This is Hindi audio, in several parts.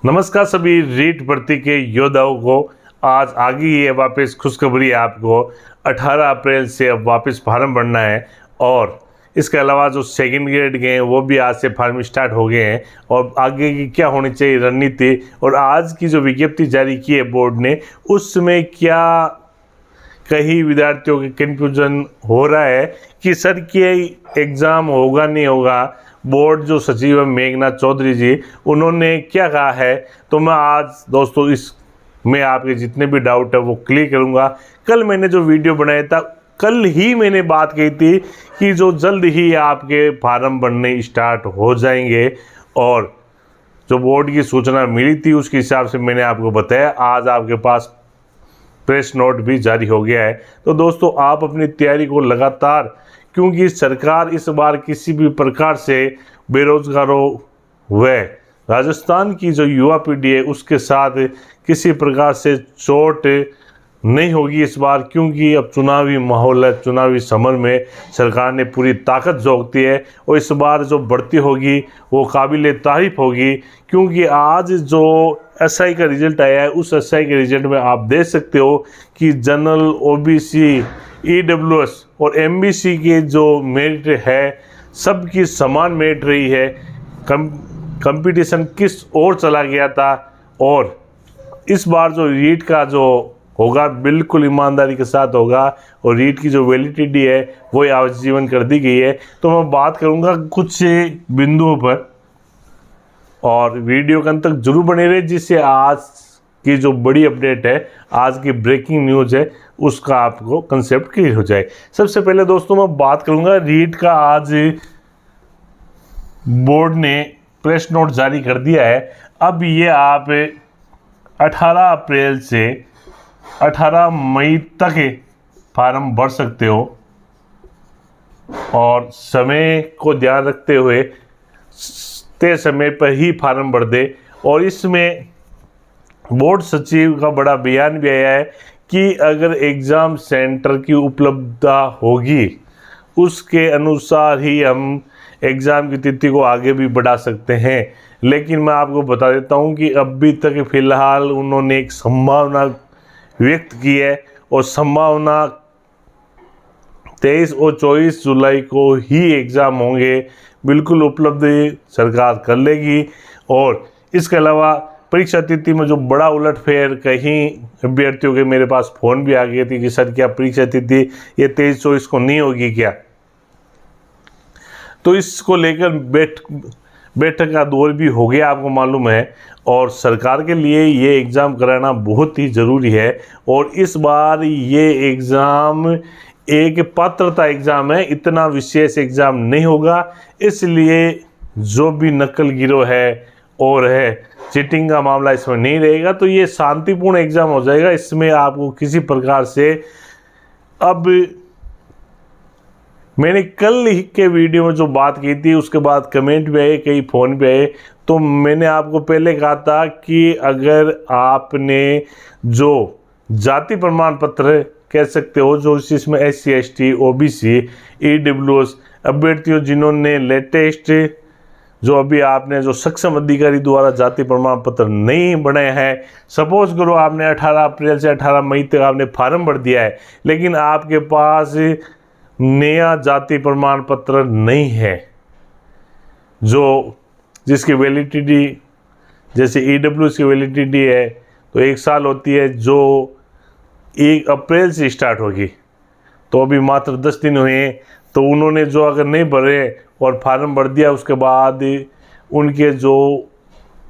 नमस्कार सभी रीट भर्ती के योद्धाओं को। आज आगे ये वापस खुशखबरी है आपको। 18 अप्रैल से अब वापस फार्म भरना है और इसके अलावा जो सेकंड ग्रेड के हैं वो भी आज से फार्म स्टार्ट हो गए हैं और आगे की क्या होनी चाहिए रणनीति और आज की जो विज्ञप्ति जारी की है बोर्ड ने उसमें क्या कई विद्यार्थियों के कन्फ्यूजन हो रहा है कि सर के एग्ज़ाम होगा नहीं होगा। बोर्ड जो सचिव है मेघनाथ चौधरी जी उन्होंने क्या कहा है, तो मैं आज दोस्तों इस में आपके जितने भी डाउट है वो क्लियर करूंगा। कल मैंने जो वीडियो बनाया था कल ही मैंने बात कही थी कि जो जल्द ही आपके फार्म बनने स्टार्ट हो जाएंगे और जो बोर्ड की सूचना मिली थी उसके हिसाब से मैंने आपको बताया। आज आपके पास प्रेस नोट भी जारी हो गया है। तो दोस्तों आप अपनी तैयारी को लगातार, क्योंकि सरकार इस बार किसी भी प्रकार से बेरोजगारों व राजस्थान की जो युवा पीढ़ी है उसके साथ किसी प्रकार से चोट नहीं होगी इस बार, क्योंकि अब चुनावी माहौल है। चुनावी समर में सरकार ने पूरी ताकत झोंकती है और इस बार जो बढ़ती होगी वो काबिल तारीफ होगी, क्योंकि आज जो एसआई का रिजल्ट आया है उस एसआई के रिजल्ट में आप देख सकते हो कि जनरल, ओबीसी, ईडब्ल्यूएस और एमबीसी के जो मेरिट है सबकी समान मेरिट रही है। कंपटीशन किस ओर चला गया था और इस बार जो रीट का जो होगा बिल्कुल ईमानदारी के साथ होगा और रीट की जो वैलिडिटी है वो आजीवन कर दी गई है। तो मैं बात करूंगा कुछ बिंदुओं पर और वीडियो के अंत तक जरूर बने रहे, जिससे आज की जो बड़ी अपडेट है, आज की ब्रेकिंग न्यूज़ है, उसका आपको कंसेप्ट क्लियर हो जाए। सबसे पहले दोस्तों मैं बात करूंगा रीट का। आज बोर्ड ने प्रेस नोट जारी कर दिया है। अब ये आप 18 अप्रैल से 18 मई तक फार्म भर सकते हो और समय को ध्यान रखते हुए तय समय पर ही फार्म भर दे। और इसमें बोर्ड सचिव का बड़ा बयान भी आया है कि अगर एग्ज़ाम सेंटर की उपलब्धता होगी उसके अनुसार ही हम एग्ज़ाम की तिथि को आगे भी बढ़ा सकते हैं। लेकिन मैं आपको बता देता हूं कि अभी तक फ़िलहाल उन्होंने एक संभावना व्यक्त की है और संभावना 23 और 24 जुलाई को ही एग्ज़ाम होंगे। बिल्कुल उपलब्ध सरकार कर लेगी। और इसके अलावा परीक्षा तिथि में जो बड़ा उलटफेर, कहीं अभ्यर्थियों के मेरे पास फ़ोन भी आ गए थे कि सर क्या परीक्षा तिथि ये 23-24 को नहीं होगी क्या। तो इसको लेकर बैठक का दौर भी हो गया, आपको मालूम है। और सरकार के लिए ये एग्ज़ाम कराना बहुत ही ज़रूरी है और इस बार ये एग्ज़ाम एक पात्रता एग्ज़ाम है, इतना विशेष एग्ज़ाम नहीं होगा। इसलिए जो भी नकल गिरोह है और है चीटिंग का मामला इसमें नहीं रहेगा। तो ये शांतिपूर्ण एग्ज़ाम हो जाएगा। इसमें आपको किसी प्रकार से, अब मैंने कल ही के वीडियो में जो बात की थी उसके बाद कमेंट भी आए, कई फ़ोन भी आए। तो मैंने आपको पहले कहा था कि अगर आपने जो जाति प्रमाण पत्र कह सकते हो, जो इसमें SC ST OBC EWS अभ्यर्थियों जिन्होंने लेटेस्ट जो अभी आपने जो सक्षम अधिकारी द्वारा जाति प्रमाण पत्र नहीं बनाए हैं, सपोज करो आपने 18 अप्रैल से 18 मई तक आपने फार्म भर दिया है लेकिन आपके पास नया जाति प्रमाण पत्र नहीं है जो जिसकी वैलिडिटी जैसे EWS की वैलिडिटी है तो 1 साल होती है, जो 1 अप्रैल से स्टार्ट होगी। तो अभी मात्र 10 दिन हुए हैं। तो उन्होंने जो अगर नहीं भरे और फार्म भर दिया उसके बाद उनके जो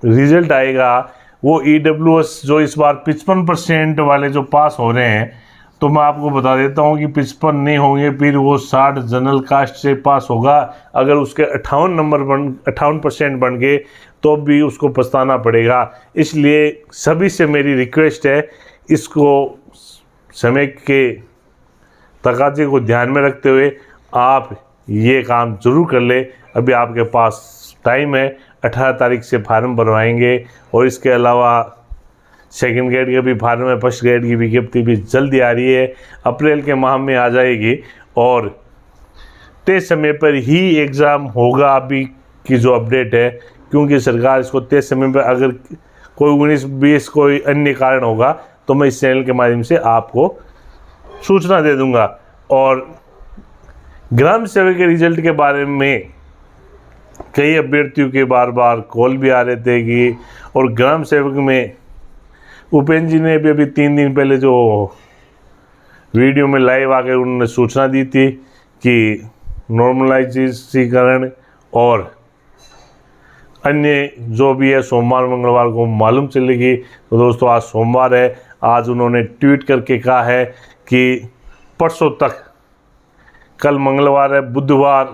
रिज़ल्ट आएगा वो EWS जो इस बार 55% वाले जो पास हो रहे हैं, तो मैं आपको बता देता हूँ कि 55 नहीं होंगे, फिर वो 60 जनरल कास्ट से पास होगा। अगर उसके 58% बन गए तो भी उसको पछताना पड़ेगा। इसलिए सभी से मेरी रिक्वेस्ट है, इसको समय के तकाजे को ध्यान में रखते हुए आप ये काम जरूर कर ले। अभी आपके पास टाइम है, 18 तारीख से फार्म भरवाएंगे और इसके अलावा सेकंड ग्रेड के भी फार्म है, फर्स्ट ग्रेड की विज्ञप्ति भी जल्दी आ रही है, अप्रैल के माह में आ जाएगी और तय समय पर ही एग्ज़ाम होगा। अभी की जो अपडेट है, क्योंकि सरकार इसको तय समय पर अगर कोई 19-20 कोई अन्य कारण होगा तो मैं इस चैनल के माध्यम से आपको सूचना दे दूंगा। और ग्राम सेवक के रिजल्ट के बारे में कई अभ्यर्थियों के बार बार कॉल भी आ रहे थे कि, और ग्राम सेवक में उपेंद्र जी ने भी अभी 3 दिन पहले जो वीडियो में लाइव आकर उन्होंने सूचना दी थी कि नॉर्मलाइजेशन और अन्य जो भी है सोमवार मंगलवार को मालूम चलेगी। तो दोस्तों आज सोमवार है, आज उन्होंने ट्वीट करके कहा है कि परसों तक, कल मंगलवार है, बुधवार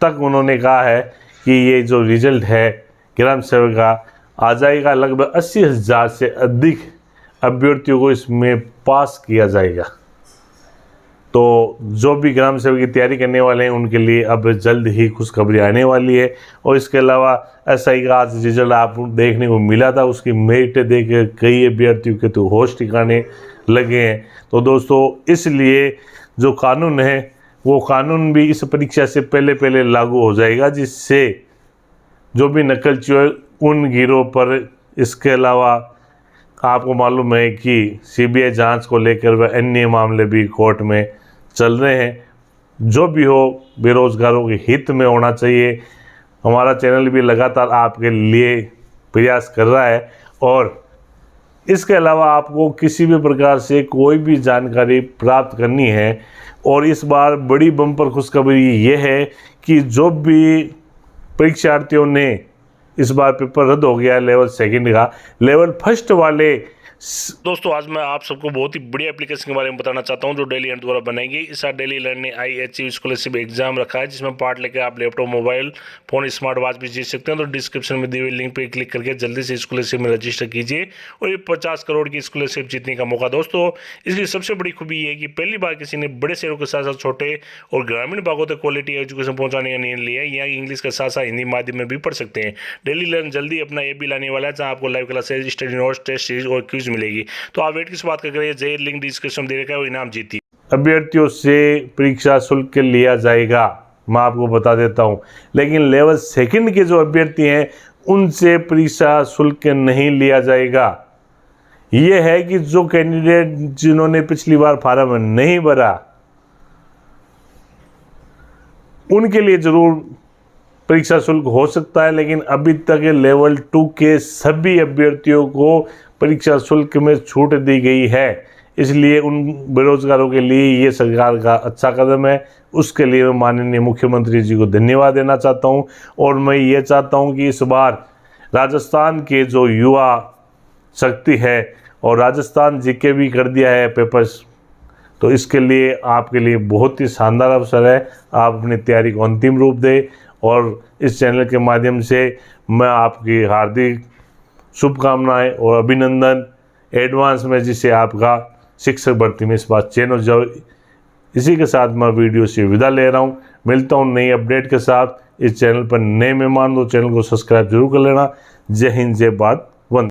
तक उन्होंने कहा है कि ये जो रिजल्ट है ग्राम सेवक का आ जाएगा। लगभग 80,000 से अधिक अभ्यर्थियों को इसमें पास किया जाएगा। तो जो भी ग्राम सेवक की तैयारी करने वाले हैं उनके लिए अब जल्द ही खुशखबरी आने वाली है। और इसके अलावा SI का आज रिजल्ट आप देखने को मिला था, उसकी मेरिट देख कई अभ्यर्थियों के तो होश ठिकाने लगे हैं। तो दोस्तों इसलिए जो कानून है वो कानून भी इस परीक्षा से पहले लागू हो जाएगा, जिससे जो भी नकलची उन गिरोह पर, इसके अलावा आपको मालूम है कि CBI जांच को लेकर वह अन्य मामले भी कोर्ट में चल रहे हैं। जो भी हो बेरोजगारों के हित में होना चाहिए। हमारा चैनल भी लगातार आपके लिए प्रयास कर रहा है। और इसके अलावा आपको किसी भी प्रकार से कोई भी जानकारी प्राप्त करनी है, और इस बार बड़ी बम्पर खुशखबरी ये है कि जो भी परीक्षार्थियों ने इस बार पेपर रद्द हो गया लेवल 2 का, लेवल 1 वाले दोस्तों आज मैं आप सबको बहुत ही बढ़िया एप्लीकेशन के बारे में बताना चाहता हूं जो डेली लर्न द्वारा बनाई गई। इस साल डेली लर्न ने IHE स्कॉलरशिप एग्जाम रखा है, जिसमें पार्ट लेकर आप laptop, mobile phone, smart watch भी जीत सकते हैं। तो डिस्क्रिप्शन में दी हुई लिंक पे क्लिक करके जल्दी से स्कॉलरशिप में रजिस्टर कीजिए और ये 50 करोड़ की स्कॉलरशिप जीतने का मौका। दोस्तों इसकी सबसे बड़ी खूबी ये है कि पहली बार किसी ने बड़े शहरों के साथ साथ छोटे और ग्रामीण भागों तक क्वालिटी एजुकेशन पहुंचाने का निर्णय लिया है। यहाँ इंग्लिश के साथ साथ हिंदी माध्यम में भी पढ़ सकते हैं। डेली लर्न जल्दी अपना ऐप भी लाने वाला है, जहाँ आपको live classes, study notes, test series और क्विज मिलेगी। तो आप वेट किस बात का करें, जय लिंक डिस्क्रिप्शन दे रखा है, वो इनाम जीती। अभ्यर्थियों से परीक्षा शुल्क लिया जाएगा, मैं आपको बता देता हूं, लेकिन लेवल 2 के जो अभ्यर्थी हैं उनसे परीक्षा शुल्क नहीं लिया जाएगा। यह है कि जो कैंडिडेट जिन्होंने पिछली बार फार्म नहीं भरा उनके लिए जरूर परीक्षा शुल्क हो सकता है, लेकिन अभी तक लेवल 2 के सभी अभ्यर्थियों को परीक्षा शुल्क में छूट दी गई है। इसलिए उन बेरोजगारों के लिए ये सरकार का अच्छा कदम है। उसके लिए मैं माननीय मुख्यमंत्री जी को धन्यवाद देना चाहता हूं। और मैं ये चाहता हूं कि इस बार राजस्थान के जो युवा शक्ति है, और राजस्थान जीके भी कर दिया है पेपर्स, तो इसके लिए आपके लिए बहुत ही शानदार अवसर है। आप अपनी तैयारी को अंतिम रूप दें, और इस चैनल के माध्यम से मैं आपकी हार्दिक शुभकामनाएं और अभिनंदन एडवांस में, जिससे आपका शिक्षक भर्ती में इस बार चयन हो जाए। इसी के साथ मैं वीडियो से विदा ले रहा हूँ। मिलता हूँ नई अपडेट के साथ। इस चैनल पर नए मेहमान तो चैनल को सब्सक्राइब जरूर कर लेना। जय हिंद, जय भारत।